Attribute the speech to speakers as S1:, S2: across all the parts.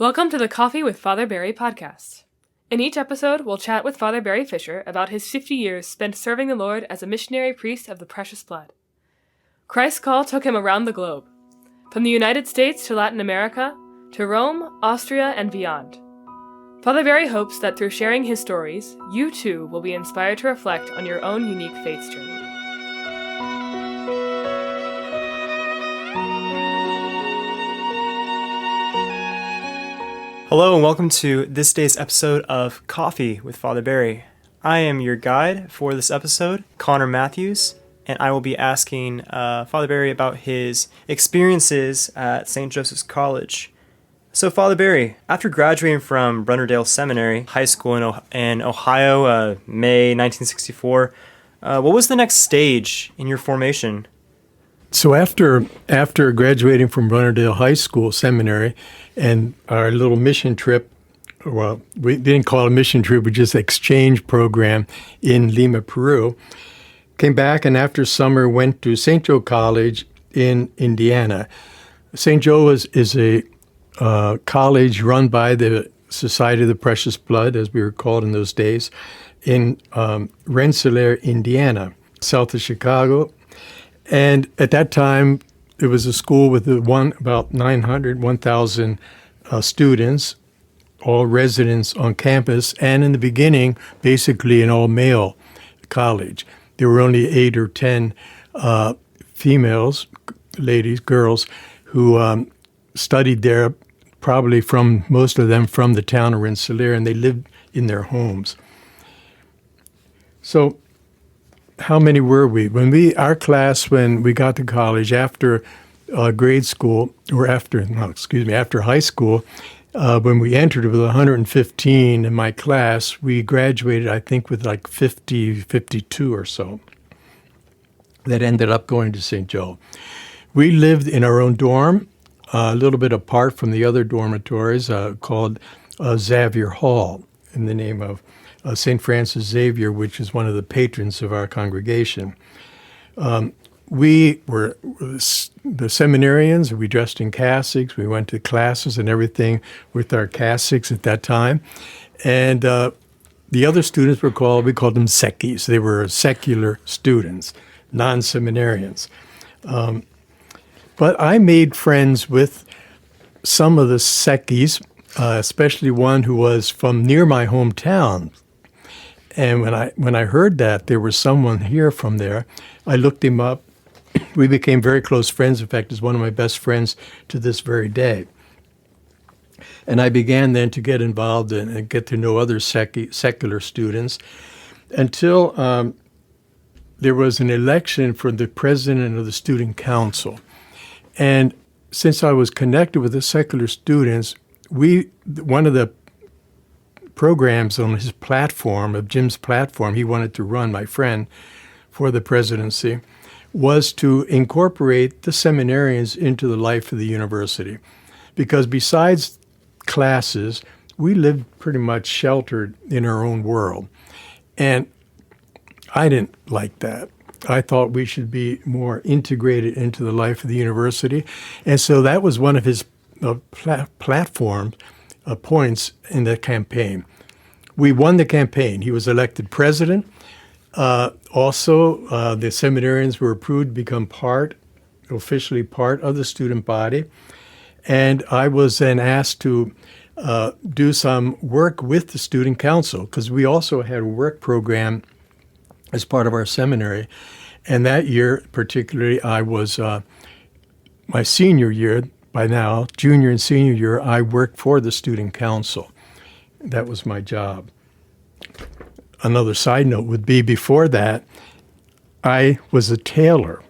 S1: Welcome to the Coffee with Father Barry podcast. In each episode, we'll chat with Father Barry Fisher about his 50 years spent serving the Lord as a missionary priest of the precious blood. Christ's call took him around the globe, from the United States to Latin America, to Rome, Austria, and beyond. Father Barry hopes that through sharing his stories, you too will be inspired to reflect on your own unique faith journey.
S2: Hello and welcome to this day's episode of Coffee with Father Barry. I am your guide for this episode, Connor Matthews, and I will be asking Father Barry about his experiences at St. Joseph's College. So Father Barry, after graduating from Brunnerdale Seminary High School in Ohio, May 1964, what was the next stage in your formation?
S3: So after graduating from Brunnerdale High School Seminary and our little mission trip, well, we didn't call it a mission trip, we just exchange program in Lima, Peru, came back and after summer went to St. Joe College in Indiana. St. Joe is a college run by the Society of the Precious Blood, as we were called in those days, in Rensselaer, Indiana, south of Chicago. And at that time, it was a school with about 1,000 students, all residents on campus, and in the beginning, basically an all-male college. There were only 8 or 10 females, ladies, girls, who studied there, probably most of them from the town of Rensselaer, and they lived in their homes. So how many were we? Our class, when we got to college after grade school, or after high school, when we entered, it was 115 in my class. We graduated, I think, with like 52 or so that ended up going to St. Joe. We lived in our own dorm, a little bit apart from the other dormitories, called Xavier Hall, in the name of St. Francis Xavier, which is one of the patrons of our congregation. We were the seminarians. We dressed in cassocks. We went to classes and everything with our cassocks at that time. And the other students we called them seckies. They were secular students, non-seminarians. But I made friends with some of the seckies, especially one who was from near my hometown. And when I heard that there was someone here from there, I looked him up. We became very close friends. In fact, he's one of my best friends to this very day. And I began then to get involved and get to know other secular students until there was an election for the president of the student council. And since I was connected with the secular students, one of the programs on his platform, of Jim's platform, he wanted to run, my friend, for the presidency, was to incorporate the seminarians into the life of the university. Because besides classes, we lived pretty much sheltered in our own world. And I didn't like that. I thought we should be more integrated into the life of the university. And so that was one of his platform points in the campaign. We won the campaign. He was elected president. Also, the seminarians were approved to become officially part of the student body. And I was then asked to do some work with the student council, because we also had a work program as part of our seminary. And that year, particularly, I was, my senior year, by now, junior and senior year, I worked for the student council. That was my job. Another side note would be, before that, I was a tailor.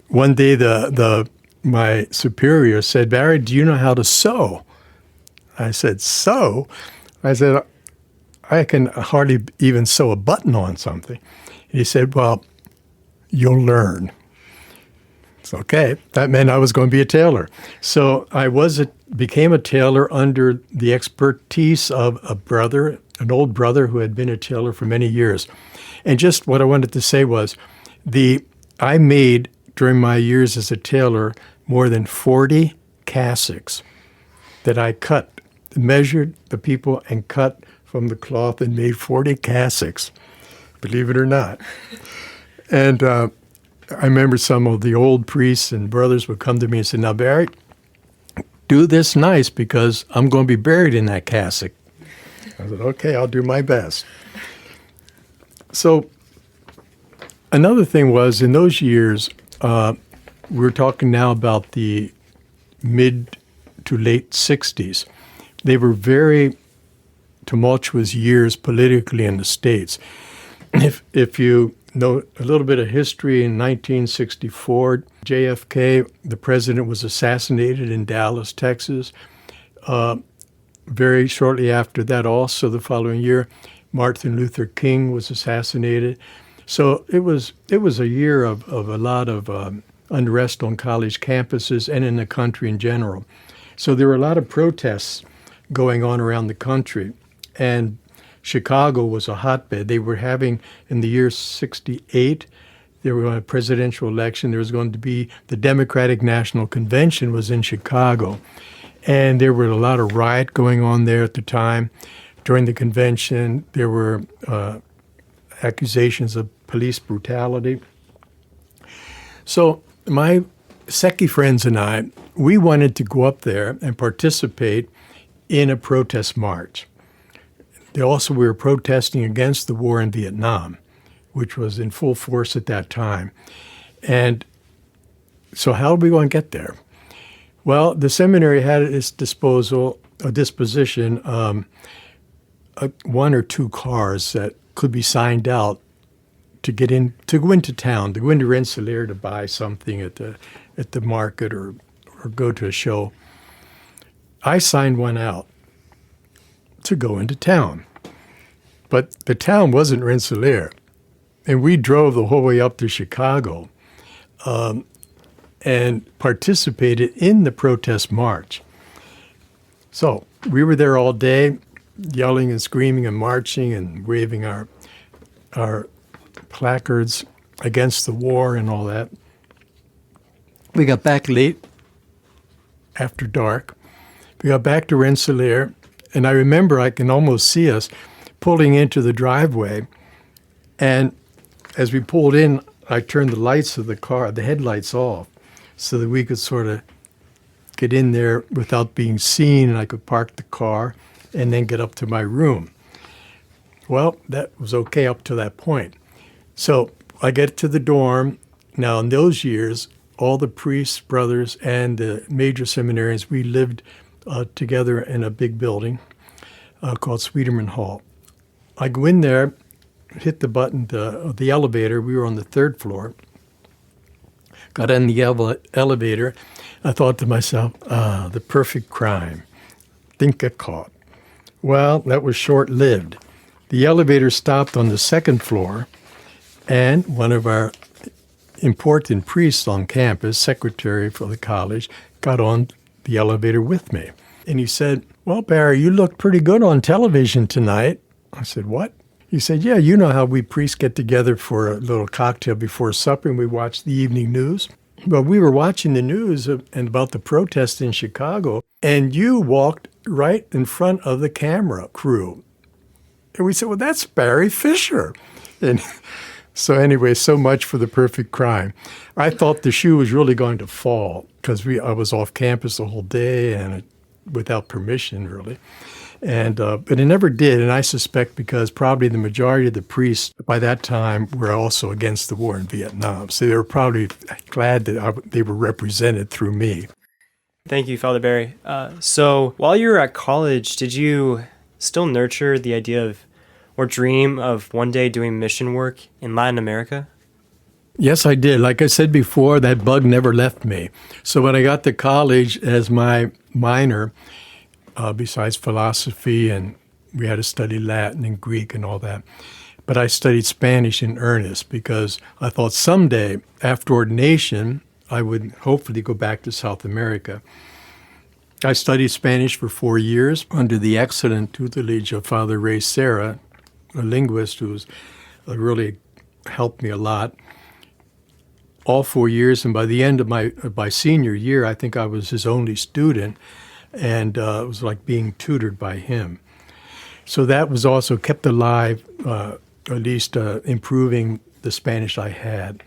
S3: One day, my superior said, "Barry, do you know how to sew?" I said, "Sew?" I said, "I can hardly even sew a button on something." And he said, "Well, you'll learn." It's okay. That meant I was going to be a tailor. So I became a tailor under the expertise of an old brother who had been a tailor for many years. And just what I wanted to say was, I made, during my years as a tailor, more than 40 cassocks. that I measured the people and cut from the cloth and made 40 cassocks, believe it or not. And I remember some of the old priests and brothers would come to me and say, "Now, Barry, do this nice because I'm going to be buried in that cassock." I said, "Okay, I'll do my best." So another thing was, in those years, we're talking now about the mid to late 60s. They were very tumultuous years politically in the States. If you know a little bit of history, in 1964, JFK, the president, was assassinated in Dallas, Texas. Very shortly after that, also the following year, Martin Luther King was assassinated. So it was a year of a lot of unrest on college campuses and in the country in general. So there were a lot of protests going on around the country. And Chicago was a hotbed. They were having, in the year 68, there were a presidential election. There was going to be the Democratic National Convention was in Chicago. And there were a lot of riot going on there at the time. During the convention, there were accusations of police brutality. So my Secchi friends and I, we wanted to go up there and participate in a protest march. We were protesting against the war in Vietnam, which was in full force at that time. And so how are we going to get there? Well, the seminary had at its disposition, one or two cars that could be signed out to go into town, to go into Rensselaer to buy something at the market or go to a show. I signed one out to go into town. But the town wasn't Rensselaer. And we drove the whole way up to Chicago and participated in the protest march. So we were there all day, yelling and screaming and marching and waving our placards against the war and all that. We got back late, after dark. We got back to Rensselaer, and I remember I can almost see us pulling into the driveway. And as we pulled in, I turned the lights of the car, the headlights off, so that we could sort of get in there without being seen, and I could park the car and then get up to my room. Well, that was okay up to that point. So I get to the dorm. Now, in those years, all the priests, brothers, and the major seminarians, we lived together in a big building called Sweeterman Hall. I go in there, hit the button of the elevator. We were on the third floor. Got in the elevator. I thought to myself, the perfect crime. Think get caught. Well, that was short-lived. The elevator stopped on the second floor, and one of our important priests on campus, secretary for the college, got on the elevator with me. And he said, "Well, Barry, you looked pretty good on television tonight." I said, "What?" He said, "Yeah, you know how we priests get together for a little cocktail before supper and we watch the evening news." Well, we were watching the news and about the protest in Chicago, and you walked right in front of the camera crew. And we said, "Well, that's Barry Fisher." And so anyway, so much for the perfect crime. I thought the shoe was really going to fall because I was off campus the whole day and without permission, really. And but it never did, and I suspect because probably the majority of the priests by that time were also against the war in Vietnam. So they were probably glad that they were represented through me.
S2: Thank you, Father Barry. So while you were at college, did you still nurture the idea of or dream of one day doing mission work in Latin America?
S3: Yes, I did. Like I said before, that bug never left me. So when I got to college as my minor, besides philosophy, and we had to study Latin and Greek and all that, but I studied Spanish in earnest because I thought someday, after ordination, I would hopefully go back to South America. I studied Spanish for 4 years under the excellent tutelage of Father Ray Serra, a linguist who's really helped me a lot. All 4 years, and by the end of my senior year, I think I was his only student. and it was like being tutored by him. So that was also kept alive, at least improving the Spanish I had.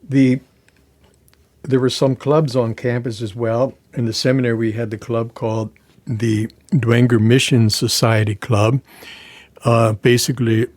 S3: There were some clubs on campus as well. In the seminary, we had the club called the Dwenger Mission Society Club, basically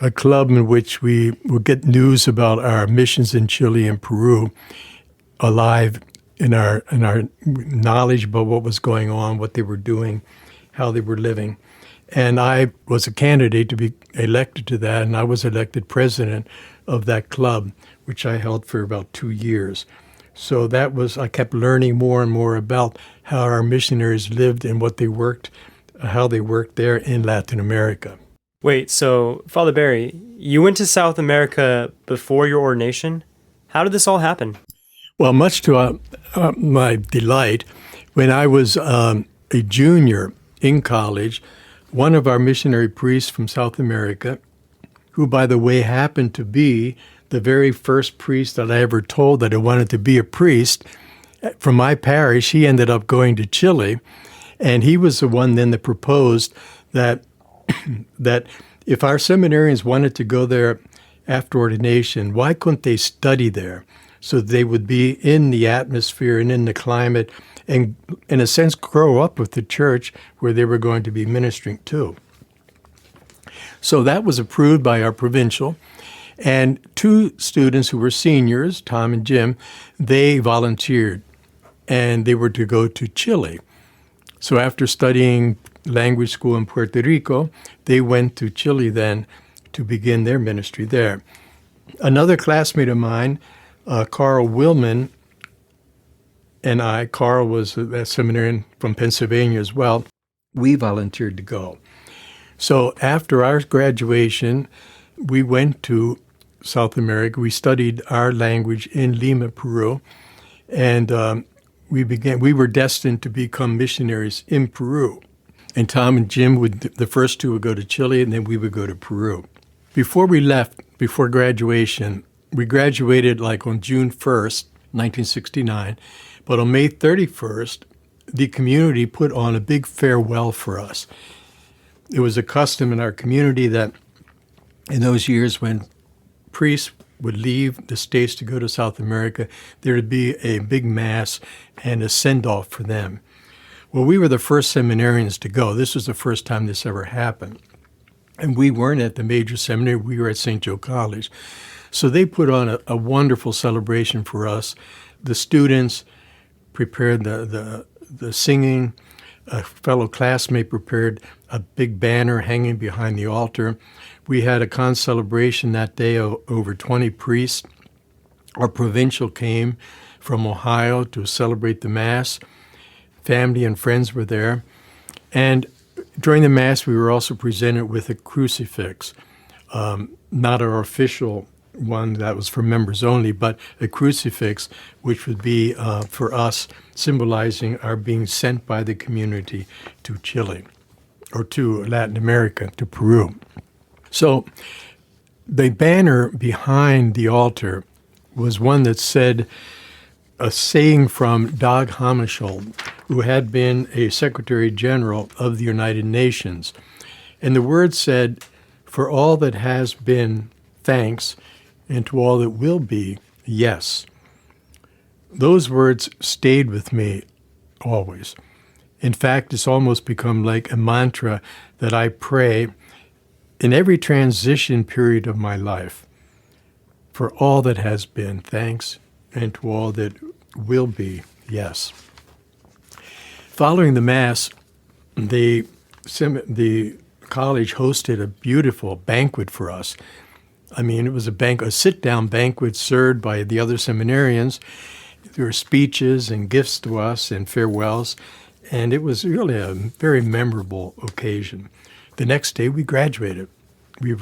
S3: a club in which we would get news about our missions in Chile and Peru alive in our knowledge about what was going on, what they were doing, how they were living. And I was a candidate to be elected to that, and I was elected president of that club, which I held for about 2 years. So I kept learning more and more about how our missionaries lived and what they worked, how they worked there in Latin America.
S2: Wait, so Father Barry, you went to South America before your ordination? How did this all happen?
S3: Well, much to my delight, when I was a junior in college, one of our missionary priests from South America, who, by the way, happened to be the very first priest that I ever told that I wanted to be a priest, from my parish, he ended up going to Chile, and he was the one then that proposed that that if our seminarians wanted to go there after ordination, why couldn't they study there so they would be in the atmosphere and in the climate and, in a sense, grow up with the church where they were going to be ministering to? So that was approved by our provincial. And 2 students who were seniors, Tom and Jim, they volunteered, and they were to go to Chile. So after studying language school in Puerto Rico, they went to Chile then to begin their ministry there. Another classmate of mine, Carl Willman, and Carl was a seminarian from Pennsylvania as well, we volunteered to go. So after our graduation, we went to South America. We studied our language in Lima, Peru, and we were destined to become missionaries in Peru. And Tom and Jim the first 2 would go to Chile, and then we would go to Peru. Before we left, before graduation, we graduated like on June 1st, 1969, but on May 31st, the community put on a big farewell for us. It was a custom in our community that in those years when priests would leave the States to go to South America, there would be a big mass and a send-off for them. Well, we were the first seminarians to go. This was the first time this ever happened. And we weren't at the major seminary. We were at St. Joe College. So they put on a wonderful celebration for us. The students prepared the singing. A fellow classmate prepared a big banner hanging behind the altar. We had a celebration that day of over 20 priests. Our provincial came from Ohio to celebrate the Mass. Family and friends were there. And during the Mass, we were also presented with a crucifix, not our official one that was for members only, but a crucifix, which would be for us symbolizing our being sent by the community to Chile or to Latin America, to Peru. So the banner behind the altar was one that said a saying from Dag Hammarskjöld, who had been a Secretary General of the United Nations. And the words said, "For all that has been, thanks, and to all that will be, yes." Those words stayed with me always. In fact, it's almost become like a mantra that I pray in every transition period of my life. For all that has been, thanks, and to all that will be, yes. Following the Mass, the college hosted a beautiful banquet for us. I mean, it was a sit-down banquet served by the other seminarians. There were speeches and gifts to us and farewells, and it was really a very memorable occasion. The next day, we graduated. We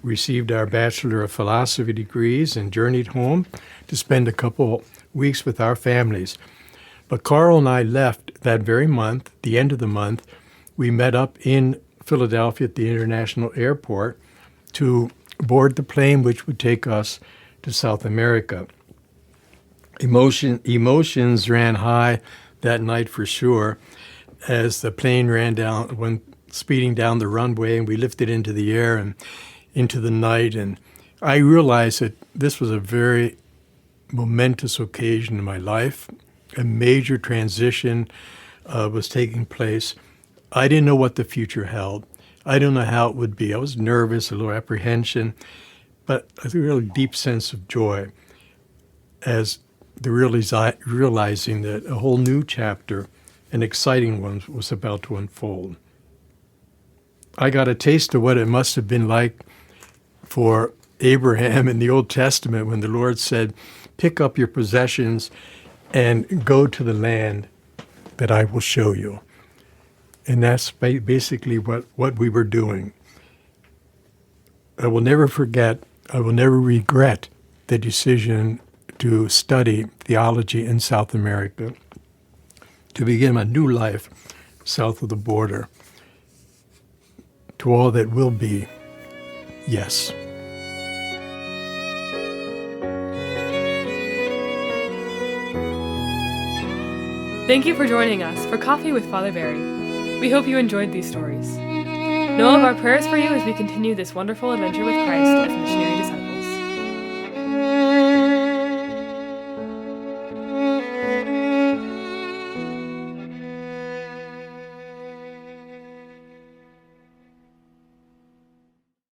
S3: received our Bachelor of Philosophy degrees and journeyed home to spend a couple weeks with our families. But Carl and I left that very month, the end of the month. We met up in Philadelphia at the International Airport to board the plane which would take us to South America. Emotions ran high that night for sure, as the plane went speeding down the runway, and we lifted into the air and into the night. And I realized that this was a very momentous occasion in my life. A major transition was taking place. I didn't know what the future held. I didn't know how it would be. I was nervous, a little apprehension, but a really deep sense of joy as realizing that a whole new chapter, an exciting one, was about to unfold. I got a taste of what it must have been like for Abraham in the Old Testament when the Lord said, pick up your possessions and go to the land that I will show you. And that's basically what we were doing. I will never forget, I will never regret the decision to study theology in South America, to begin a new life south of the border. To all that will be, yes.
S1: Thank you for joining us for Coffee with Father Barry. We hope you enjoyed these stories. Know of our prayers for you as we continue this wonderful adventure with Christ as missionaries